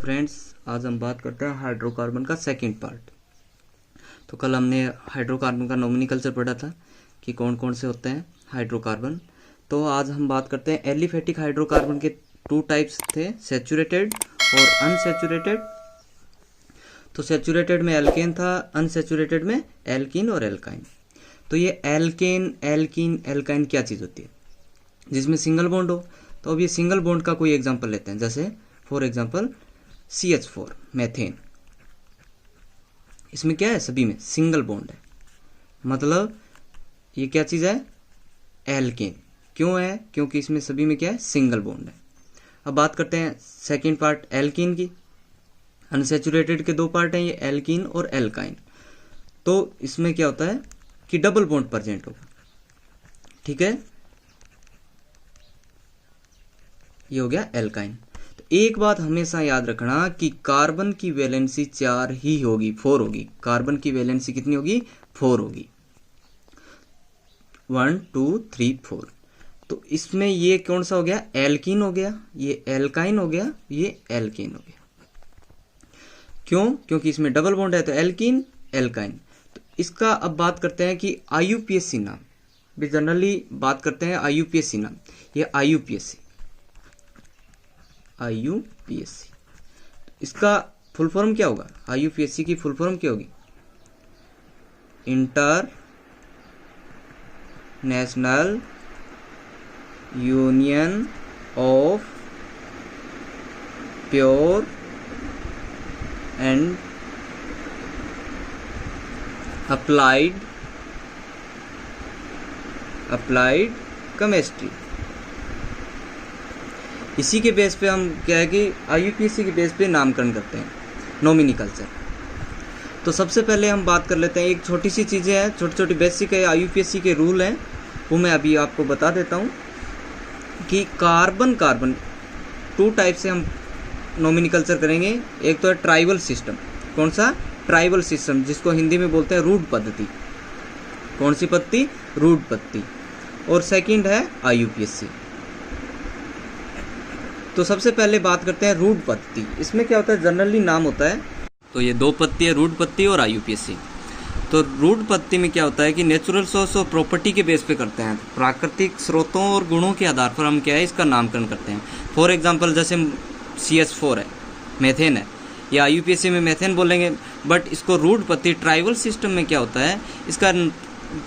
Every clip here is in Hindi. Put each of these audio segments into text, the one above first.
फ्रेंड्स, आज हम बात करते हैं हाइड्रोकार्बन का सेकंड पार्ट। तो कल हमने हाइड्रोकार्बन का नॉमिनोमेनक्लेचर पढ़ा था कि कौन कौन से होते हैं हाइड्रोकार्बन। तो आज हम बात करते हैं एलिफेटिक हाइड्रोकार्बन के टू टाइप्स थे, सैचुरेटेड और अनसैचुरेटेड। तो सैचुरेटेड में एल्केन था, अनसैचुरेटेड में एल्कीन और एल्काइन। तो ये एल्केन एल्कीन एल्काइन क्या चीज़ होती है जिसमें सिंगल बॉन्ड हो। तो अब ये सिंगल बॉन्ड का कोई एग्जांपल लेते हैं, जैसे फॉर एग्जांपल CH4 मेथेन। इसमें क्या है, सभी में सिंगल बॉन्ड है, मतलब ये क्या चीज़ है, एल्केन। क्यों है, क्योंकि इसमें सभी में क्या है, सिंगल बॉन्ड है। अब बात करते हैं सेकंड पार्ट एल्कीन की। अनसैचुरेटेड के दो पार्ट हैं, ये एल्कीन और एल्काइन। तो इसमें क्या होता है कि डबल बॉन्ड प्रेजेंट होगा, ठीक है। ये हो गया एल्काइन। तो एक बात हमेशा याद रखना कि कार्बन की वैलेंसी 4 ही होगी, 4 होगी। कार्बन की वैलेंसी कितनी होगी, 4 होगी, 1 2 3 4। तो इसमें ये कौन सा हो गया, एल्कीन हो गया, ये एल्काइन हो गया, ये एल्केन हो गया। क्यों, क्योंकि इसमें डबल बॉन्ड है, तो एल्कीन एल्काइन। तो इसका अब बात करते हैं कि IUPAC नाम भी जनरली बात करते हैं, IUPAC नाम। ये IUPAC इसका फुल फॉर्म क्या होगा, IUPAC की फुल फॉर्म क्या होगी, international union of pure and applied chemistry. इसी के बेस पे हम क्या है कि IUPAC के बेस पे नामकरण करते हैं, नॉमिनोमेनक्लेचर। तो सबसे पहले हम बात कर लेते हैं, एक छोटी सी चीज़ें हैं, छोटी छोटी बेसिक है IUPAC के रूल हैं, वो मैं अभी आपको बता देता हूँ कि कार्बन टू टाइप से हम नॉमिनोमेनक्लेचर करेंगे। एक तो है ट्राइबल सिस्टम। कौन सा, ट्राइबल सिस्टम, जिसको हिंदी में बोलते हैं रूट पद्धति। कौन सी पद्धति, रूट पद्धति। और सेकंड है IUPAC। तो सबसे पहले बात करते हैं रूट पद्धति। इसमें क्या होता है, जनरली नाम होता है, तो ये दो पद्धति है, रूट पद्धति और IUPAC। तो रूट पद्धति में क्या होता है कि नेचुरल सोर्स और प्रॉपर्टी के बेस पे करते हैं, प्राकृतिक स्रोतों और गुणों के आधार पर हम क्या है, इसका नामकरण करते हैं। फॉर एग्जांपल जैसे CH4 है, मेथेन है, या IUPAC में मेथेन बोलेंगे, बट इसको रूट पद्धति ट्राइबल सिस्टम में क्या होता है, इसका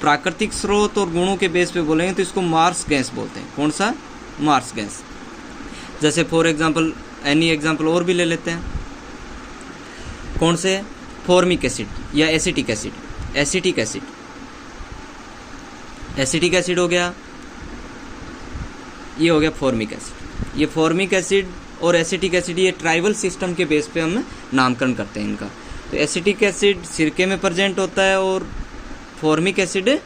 प्राकृतिक स्रोत और गुणों के बेस पे बोलेंगे तो इसको मार्स गैस बोलते हैं। कौन सा, मार्स गैस। जैसे फॉर एग्जांपल एनी एग्जांपल और भी ले लेते हैं, कौन से, फॉर्मिक एसिड या एसिटिक एसिड। एसिटिक एसिड हो गया, ये हो गया फॉर्मिक एसिड। ये फॉर्मिक एसिड और एसिटिक एसिड ये ट्राइबल सिस्टम के बेस पे हम नामकरण करते हैं इनका। तो एसिटिक एसिड सिरके में प्रेजेंट होता है और फॉर्मिक एसिड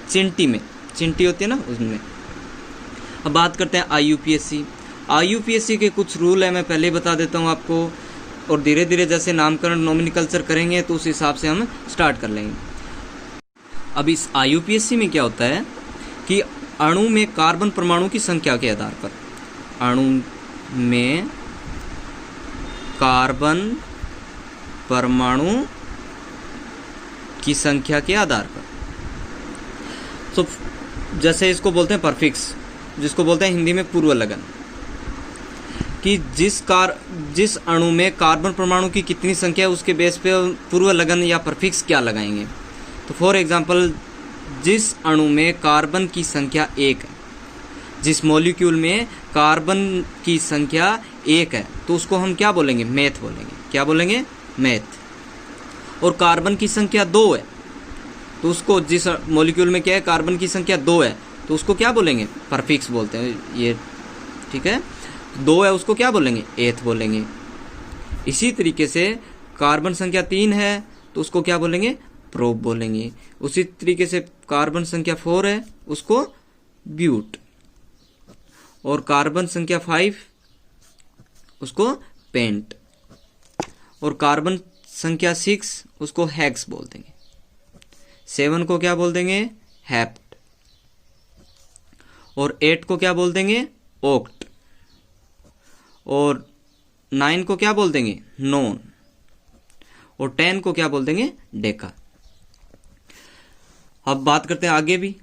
चिंटी होती है ना, उसमें। अब बात करते हैं IUPAC के कुछ रूल है, मैं पहले ही बता देता हूँ आपको, और धीरे धीरे जैसे नामकरण नॉमिनोमेनक्लेचर करेंगे तो उस हिसाब से हम स्टार्ट कर लेंगे। अब इस IUPAC में क्या होता है कि अणु में कार्बन परमाणु की संख्या के आधार पर, अणु में कार्बन परमाणु की संख्या के आधार पर, तो जैसे इसको बोलते हैं परफिक्स, जिसको बोलते हैं हिंदी में पूर्व लगन, कि जिस अणु में कार्बन परमाणु की कितनी संख्या है उसके बेस पे पूर्व लगन या परफिक्स क्या लगाएंगे। तो फॉर एग्जांपल जिस अणु में कार्बन की संख्या 1 है, जिस मॉलिक्यूल में कार्बन की संख्या 1 है, तो उसको हम क्या बोलेंगे, मेथ बोलेंगे। क्या बोलेंगे, मेथ। और कार्बन की संख्या 2 है, तो उसको, जिस मॉलिक्यूल में क्या है, कार्बन की संख्या 2 है, तो उसको क्या बोलेंगे, परफिक्स बोलते हैं ये, ठीक है। 2 है, उसको क्या बोलेंगे, एथ बोलेंगे। इसी तरीके से कार्बन संख्या 3 है तो उसको क्या बोलेंगे, प्रोप बोलेंगे। उसी तरीके से कार्बन संख्या 4 है, उसको ब्यूट। और कार्बन संख्या 5 उसको पेंट। और कार्बन संख्या 6 उसको हेक्स बोल देंगे। 7 को क्या बोल देंगे, हेप्ट। और 8 को क्या बोल देंगे, ओक्ट। और 9 को क्या बोल देंगे? नॉन। और 10 को क्या बोल देंगे? डेका। अब बात करते हैं आगे भी।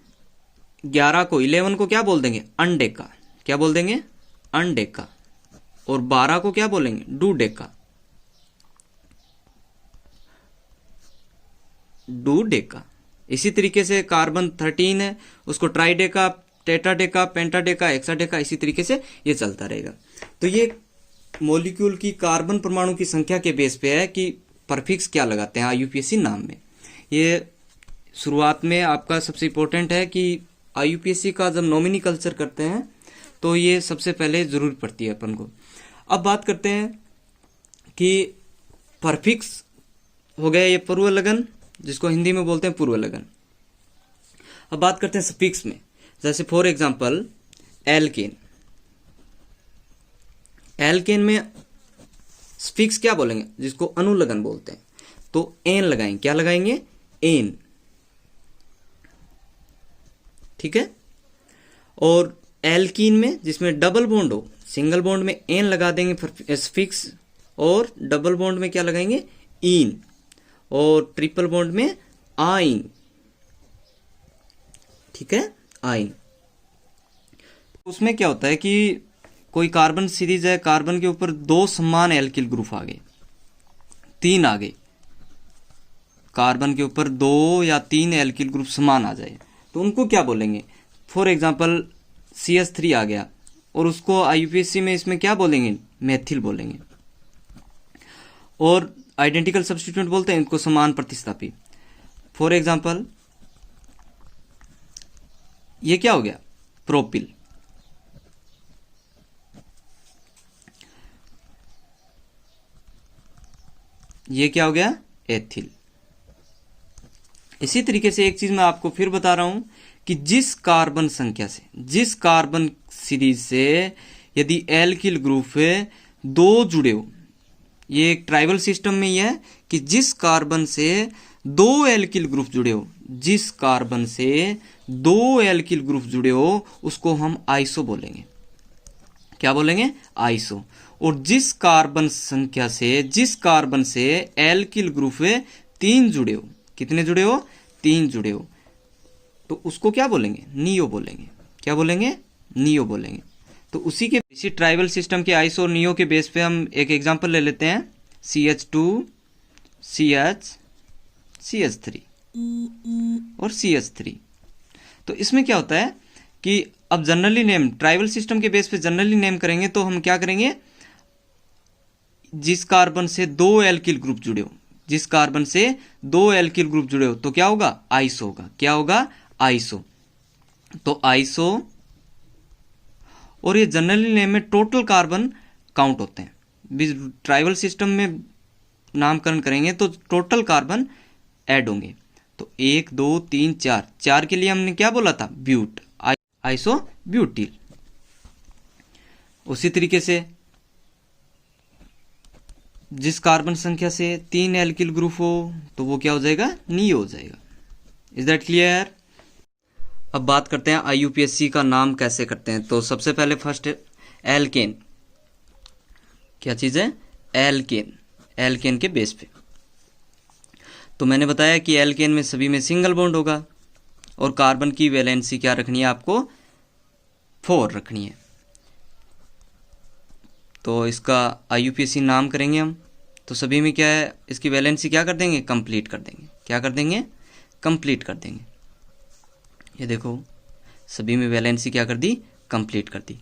11 को 11 को क्या बोल देंगे? अनडेका। क्या बोल देंगे? अनडेका। और 12 को क्या बोलेंगे? डूडेका। डूडेका। इसी तरीके से कार्बन 13 है, उसको ट्राइडेका, टेट्राडेका, पेंटाडेका, हेक्साडेका, इसी तरीके से ये चलता रहेगा। तो ये मॉलिक्यूल की कार्बन परमाणु की संख्या के बेस पे है कि परफिक्स क्या लगाते हैं आईयूपीएसी नाम में। ये शुरुआत में आपका सबसे इंपॉर्टेंट है कि आईयूपीएसी का जब नॉमिनी कल्चर करते हैं तो ये सबसे पहले जरूरत पड़ती है अपन को। अब बात करते हैं कि परफिक्स हो गया ये पूर्व लगन, जिसको हिंदी में बोलते हैं पूर्व लगन। अब बात करते हैं सफिक्स में, जैसे फॉर एग्जांपल एल्केन। एल्केन में सफिक्स क्या बोलेंगे? जिसको अनुलगन बोलते हैं, तो एन लगाएंगे। क्या लगाएंगे? एन। ठीक है। और एल्कीन में जिसमें डबल बॉन्ड हो, सिंगल बॉन्ड में एन लगा देंगे सफिक्स, और डबल बॉन्ड में क्या लगाएंगे? इन। और ट्रिपल बॉन्ड में आइन। ठीक है, आइन। उसमें क्या होता है कि कोई कार्बन सीरीज है, कार्बन के ऊपर 2 समान एल्किल ग्रुप आ गए, 3 आ गए, कार्बन के ऊपर 2 या 3 एल्किल ग्रुप समान आ जाए, तो उनको क्या बोलेंगे? फॉर एग्जांपल CH3 आ गया, और उसको आईयूपीएसी में इसमें क्या बोलेंगे? मेथिल बोलेंगे। और आइडेंटिकल सब्स्टिट्यूएंट बोलते हैं इनको, समान प्रतिस्थापी। फॉर एग्जांपल ये क्या हो गया? प्रोपिल। ये क्या हो गया? एथिल। इसी तरीके से एक चीज मैं आपको फिर बता रहा हूं कि जिस कार्बन संख्या से, जिस कार्बन सीरीज से यदि एल्किल ग्रुप 2 जुड़े हो, ये एक ट्राइबल सिस्टम में ही है कि जिस कार्बन से 2 एल्किल ग्रुप जुड़े हो, जिस कार्बन से 2 एल्किल ग्रुप जुड़े हो, उसको हम आइसो बोलेंगे। क्या बोलेंगे? आइसो। और जिस कार्बन संख्या से, जिस कार्बन से एल्किल ग्रुप 3 जुड़े हो, कितने जुड़े हो? 3 जुड़े हो, तो उसको क्या बोलेंगे? नियो बोलेंगे। क्या बोलेंगे? नियो बोलेंगे। तो इसी ट्राइबल सिस्टम के आइसो और नियो के बेस पे हम एक एग्जांपल ले लेते हैं, CH2, CH, CH3 और CH3। तो इसमें क्या होता है कि अब जनरली नेम, ट्राइबल सिस्टम के बेस पे जनरली नेम करेंगे तो हम क्या करेंगे? जिस कार्बन से 2 एल्किल ग्रुप जुड़े हो, जिस कार्बन से 2 एल्किल ग्रुप जुड़े हो, तो क्या होगा? आइसो होगा। क्या होगा? आइसो। तो आइसो। और ये जनरली नेम में टोटल कार्बन काउंट होते हैं। ट्राइबल सिस्टम में नामकरण करेंगे तो टोटल कार्बन ऐड होंगे। तो 1 2 3 4, 4 के लिए हमने क्या बोला था? But, iso butyl. उसी तरीके से जिस कार्बन संख्या से 3 एल्किल ग्रुप हो तो वो क्या हो जाएगा? नियो हो जाएगा। Is that clear? अब बात करते हैं आईयूपीएसी का नाम कैसे करते हैं। तो सबसे पहले फर्स्ट एल्केन। क्या चीज है? एल्केन। एल्केन के बेस पे तो मैंने बताया कि एल्केन में सभी में सिंगल बॉन्ड होगा, और कार्बन की वैलेंसी क्या रखनी है आपको? 4 रखनी है। तो इसका आईयूपीएसी नाम करेंगे हम, तो सभी में क्या है? इसकी वैलेंसी क्या कर देंगे? कंप्लीट कर देंगे। क्या कर देंगे? कंप्लीट कर देंगे। ये देखो, सभी में वैलेंसी क्या कर दी? कंप्लीट कर दी।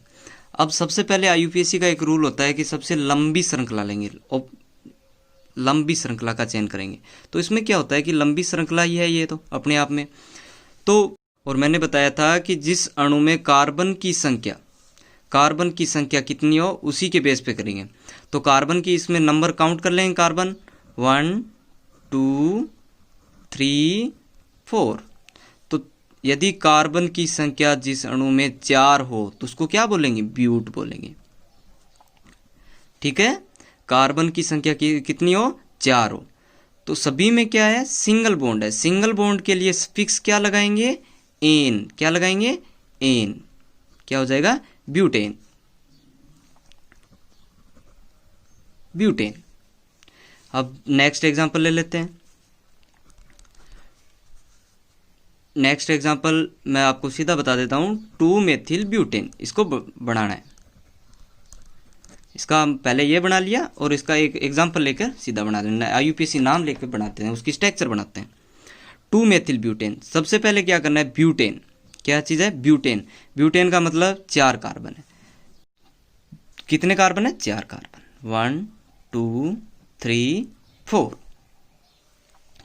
अब सबसे पहले आईयूपीएसी का एक रूल होता है कि सबसे लंबी श्रृंखला लेंगे और लंबी श्रृंखला का चयन करेंगे। तो इसमें क्या होता है कि लंबी श्रृंखला ही है ये तो अपने आप में। तो और मैंने बताया था कि जिस अणु में कार्बन की संख्या कितनी हो उसी के बेस पे करेंगे। तो कार्बन की इसमें नंबर काउंट कर लेंगे। कार्बन 1 2 3 4। तो यदि कार्बन की संख्या जिस अणु में 4 हो तो उसको क्या बोलेंगे? ब्यूट बोलेंगे। ठीक है, कार्बन की संख्या कितनी हो? 4 हो। तो सभी में क्या है? सिंगल बॉन्ड है। सिंगल बॉन्ड के लिए सफिक्स क्या लगाएंगे? एन। क्या लगाएंगे? एन। क्या हो जाएगा? ब्यूटेन। ब्यूटेन। अब नेक्स्ट एग्जांपल ले लेते हैं। नेक्स्ट एग्जांपल मैं आपको सीधा बता देता हूं, 2 मेथिल ब्यूटेन, इसको बनाना है। इसका हम पहले ये बना लिया और इसका एक एग्जांपल लेकर सीधा बना देना। IUPAC नाम लेकर बनाते हैं, उसकी स्ट्रक्चर बनाते हैं। 2 मेथिल ब्यूटेन, सबसे पहले क्या करना है, ब्यूटेन, क्या चीज़ है, ब्यूटेन। ब्यूटेन का मतलब 4 कार्बन है। कितने कार्बन है, 4 कार्बन, 1 2 3 4,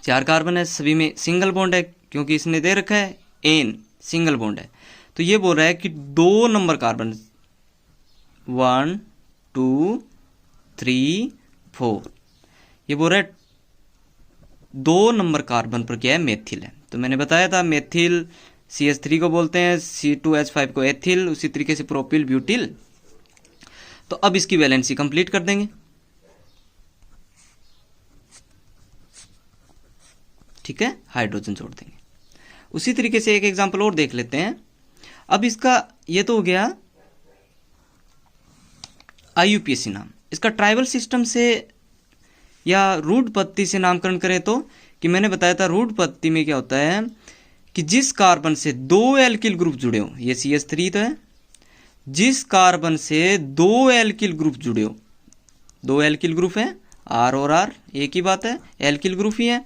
4 कार्बन है। सभी में सिंगल बॉन्ड है क्योंकि इसने दे रखा है N, सिंगल बॉन्ड है। तो ये बोल रहा है कि 2 नंबर कार्बन, 1 2 3 4, ये बोल रहा है 2 नंबर कार्बन पर क्या है, मेथिल है। तो मैंने बताया था मेथिल CH3 को बोलते हैं, C2H5 को एथिल, उसी तरीके से प्रोपिल ब्यूटिल। तो अब इसकी वैलेंसी कंप्लीट कर देंगे, ठीक है, हाइड्रोजन जोड़ देंगे। उसी तरीके से एक एग्जांपल और देख लेते हैं। अब इसका ये तो हो गया IUPAC नाम। इसका ट्राइबल सिस्टम से या रूट पत्ती से नामकरण करें तो, कि मैंने बताया था रूट पत्ती में क्या होता है कि जिस कार्बन से 2 एल्किल ग्रुप जुड़े हो, ये CH3 तो है, जिस कार्बन से 2 एल्किल ग्रुप जुड़े हो, 2 एल्किल ग्रुप है, R और R एक ही बात है, एल्किल ग्रुप ही है।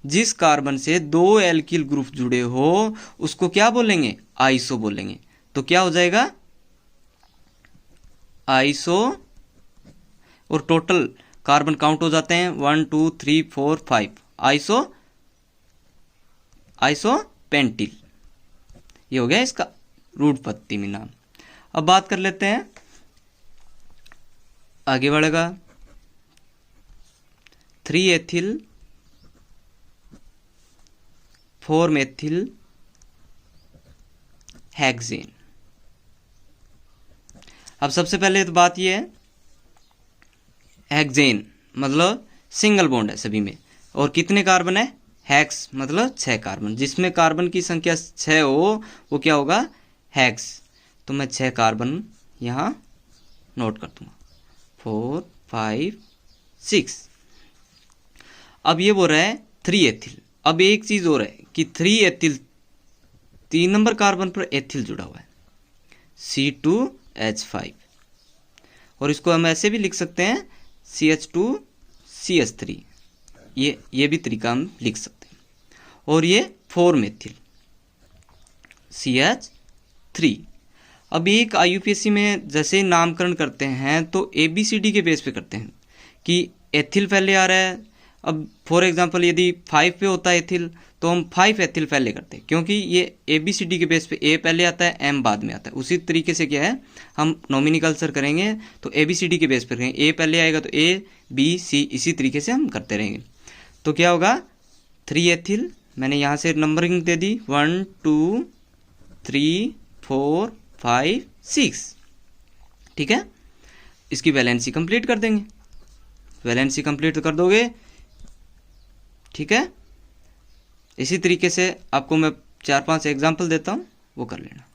जिस कार्बन से 2 एल्किल ग्रुप जुड़े हो उसको क्या बोलेंगे, आइसो बोलेंगे। तो क्या हो जाएगा, आइसो, और टोटल कार्बन काउंट हो जाते हैं 1 2 3 4 5, आइसो पेंटिल। ये हो गया इसका रूट पत्ती में नाम। अब बात कर लेते हैं आगे बढ़ेगा 3 एथिल 4 मेथिल हेक्सेन। अब सबसे पहले तो बात ये है, हेक्सेन मतलब सिंगल बॉन्ड है सभी में, और कितने कार्बन है, हेक्स मतलब 6 कार्बन। जिसमें कार्बन की संख्या 6 हो वो क्या होगा, हेक्स। तो मैं 6 कार्बन यहाँ नोट कर दूंगा, 4 5 6। अब ये बोल रहा है 3 एथिल। अब एक चीज और है कि 3 एथिल, 3 नंबर कार्बन पर एथिल जुड़ा हुआ है, C2H5, और इसको हम ऐसे भी लिख सकते हैं CH2CH3, ये भी तरीका हम लिख सकते हैं। और ये 4 मेथिल CH3। अब एक IUPAC में जैसे नामकरण करते हैं तो ABCD के बेस पे करते हैं कि एथिल पहले आ रहा है। अब फॉर एग्जांपल यदि 5 पे होता है एथिल तो हम 5 एथिल पहले करते हैं, क्योंकि ये ABCD के बेस पे A पहले आता है, M बाद में आता है। उसी तरीके से क्या है, हम नॉमिनिकल्चर करेंगे तो ABCD के बेस पर करेंगे, A पहले आएगा तो A B C, इसी तरीके से हम करते रहेंगे। तो क्या होगा, 3 एथिल, मैंने यहाँ से नंबरिंग दे दी 1 2 3 4 5 6, ठीक है। इसकी वैलेंसी कंप्लीट कर देंगे, वैलेंसी कंप्लीट कर दोगे, ठीक है। इसी तरीके से आपको मैं 4-5 एग्जाम्पल देता हूँ, वो कर लेना।